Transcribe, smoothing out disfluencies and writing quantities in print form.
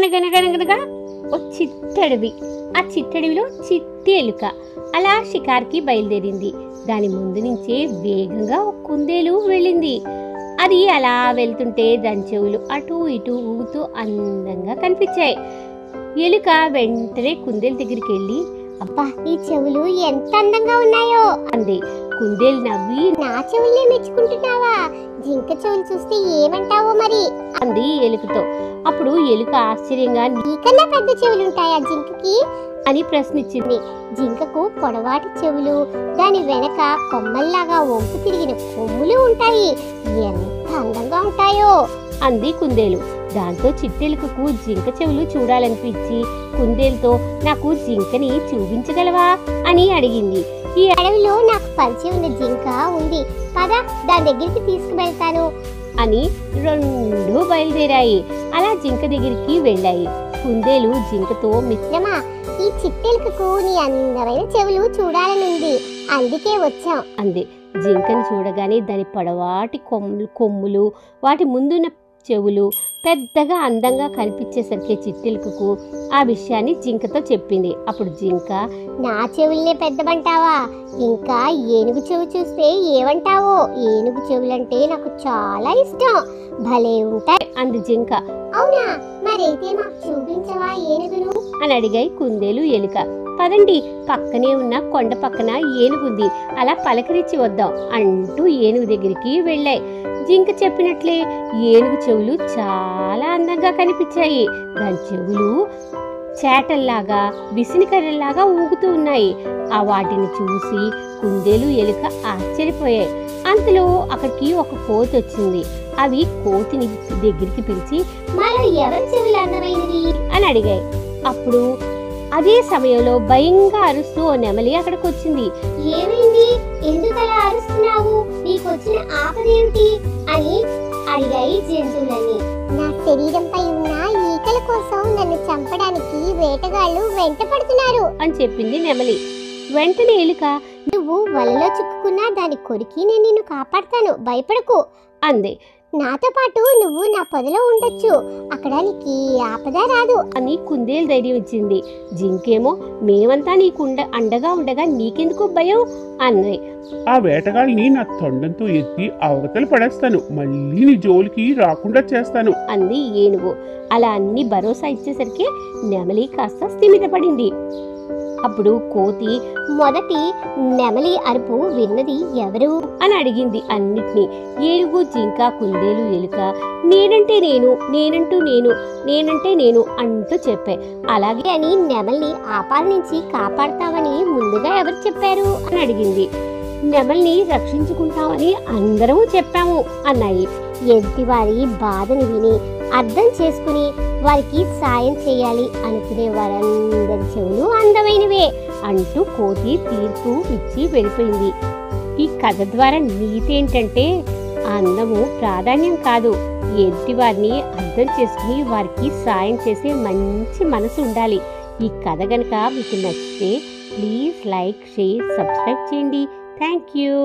అనగనగనగనగా ఓ చిట్టడవి. ఆ చిట్టడవిలో చిట్టి ఎలుక అలా షికార్కి బయలుదేరింది. దాని ముందు నుంచే వేగంగా ఒక కుందేలు వెళ్ళింది. అది అలా వెళ్తుంటే దాని చెవులు అటూ ఇటూ ఊగుతూ అందంగా కనిపించాయి. ఎలుక వెంటనే కుందేలు దగ్గరికి వెళ్ళి, అబ్బా, ఈ చెవులు ఎంత అందంగా ఉన్నాయో అంది. కుందేలు నవ్వి, నా చెవుల్నే మెచ్చుకుంటున్నావా? జింక చెవులు చూస్తే ఏమంటావో మరి అంది ఎలుకతో. అప్పుడు ఎలుక ఆశ్చర్యంగా, నీకన్నా పెద్ద చెవులుంటాయా జింకకి అని ప్రశ్నించింది. జింకకు పొడవాటి చెవులు, దాని వెనక కొమ్మల్లాగా వంపు తిరిగిన కొమ్ములు ఉంటాయి. ఎంత అందంగా ఉంటాయో అంది కుందేలు. దాంతో చిట్టెలుకకు జింక చెవులు చూడాలనిపించి కుందేలుతో, నాకు జింకని చూపించగలవా అని అడిగింది. ఈ అడవిలో నాకు పరిచయం ఉన్న జింక ఉంది, పద దాని దగ్గరికి తీసుకువెళ్తాను అని రెండు బయలుదేరాయి. అలా జింక దగ్గరికి వెళ్ళాయి. కుందేలు జింకతో, మిత్రమా, ఈ చిట్టెలుకకు నీ అందమైన చెవులు చూడాలనుంది, అందుకే వచ్చాం అంది. జింకని చూడగానే దాని పొడవాటి కొమ్ములు వాటి ముందున్న చెవులు పెద్దగా అందంగా కనిపించేసరికి చిట్టెలుకకు ఆ విషయాన్ని జింకతో చెప్పింది. అప్పుడు జింక, నా చెవుల్నే పెద్దవంటావా? ఇంకా ఏనుగు చెవు చూస్తే ఏమంటావో? ఏనుగు చెవులంటే నాకు చాలా ఇష్టం, భలే ఉంటాయి అంది జింక. అవునా, మరైతే మాకు చూపించవా ఏనుగును అని అడిగాయి కుందేలు ఎలుక. పదండి, పక్కనే ఉన్న కొండ పక్కన ఏనుగుంది, అలా పలకరించి వద్దాం అంటూ ఏనుగు దగ్గరికి వెళ్ళాయి. జింక చెప్పినట్లే ఏనుగు చెవులు చాలా అందంగా కనిపించాయి. దాని చెవులు చేటల్లాగా విసినికర్రల్లాగా ఊగుతూ ఉన్నాయి. ఆ వాటిని చూసి కుందేలు ఎలుక ఆశ్చర్యపోయాయి. అంతలో అక్కడికి ఒక కోతి వచ్చింది. అవి కోతిని దగ్గరికి పిలిచి, మరో ఎవరి చెవులు అందమైనవి అని అడిగాయి. అప్పుడు అదే సమయంలో భయంగా అరుస్తూ ఓ నెమలి అక్కడికి వచ్చింది. ఏమైంది, ఎందుకలా అరుస్తున్నావు? నీకొచ్చిన ఆపదేమిటి అని అడిగాయి జంతువులని. నా శరీరంపై ఉన్న ఈకల కోసం నన్ను చంపడానికి వేటగాళ్ళు వెంట పడుతున్నారు అని చెప్పింది నెమలి. వెంటనే ఎలుక, నువ్వు వలలో చిక్కుకున్నా దాని కొరికి నేను నిన్ను కాపాడతాను, భయపడకు అంది. నాతో పాటు నువ్వు నా పొదలో ఉండొచ్చు, అక్కడ నీకు ఆపద రాదు అని కుందేలు ధైర్యం ఇచ్చింది. జింకేమో, మేమంతా నీకు అండగా ఉండగా నీకెందుకు భయం అన్నది. ఆ వేటగాళ్ళని నా తొండంతో ఎత్తి అవతల పడేస్తాను, మళ్ళీ నీ జోలికి రాకుండా చేస్తాను అంది ఏనుగు. అలా అన్ని భరోసా ఇచ్చేసరికి నెమలి కాస్త స్థిమితపడింది. అప్పుడు కోతి, మొదటి నెమలి అరుపు విన్నది ఎవరు అని అడిగింది అన్నిటినీ. ఏనుగు, జింక, కుందేలు, ఎలుక నేనంటే నేను, నేనంటూ నేను, నేనంటే నేను అంటూ చెప్పాయి. అలాగే అని నెమల్ని ఆపాల నుంచి కాపాడతామని ముందుగా ఎవరు చెప్పారు అని అడిగింది. నెమల్ని రక్షించుకుంటామని అందరము చెప్పాము అన్నాయి. ఎదుటి వారి బాధని విని అర్థం చేసుకుని వారికి సాయం చేయాలి అనుకునే వారందరి చెవులు అందమైనవే అంటూ కోతి తీర్పు ఇచ్చి వెళ్ళిపోయింది. ఈ కథ ద్వారా నీతి ఏంటంటే, అందము ప్రాధాన్యం కాదు, ఎదుటి వారిని అర్థం చేసుకుని వారికి సాయం చేసే మంచి మనసు ఉండాలి. ఈ కథ గనక మీకు నచ్చితే ప్లీజ్ లైక్, షేర్, సబ్స్క్రైబ్ చేయండి. Thank you.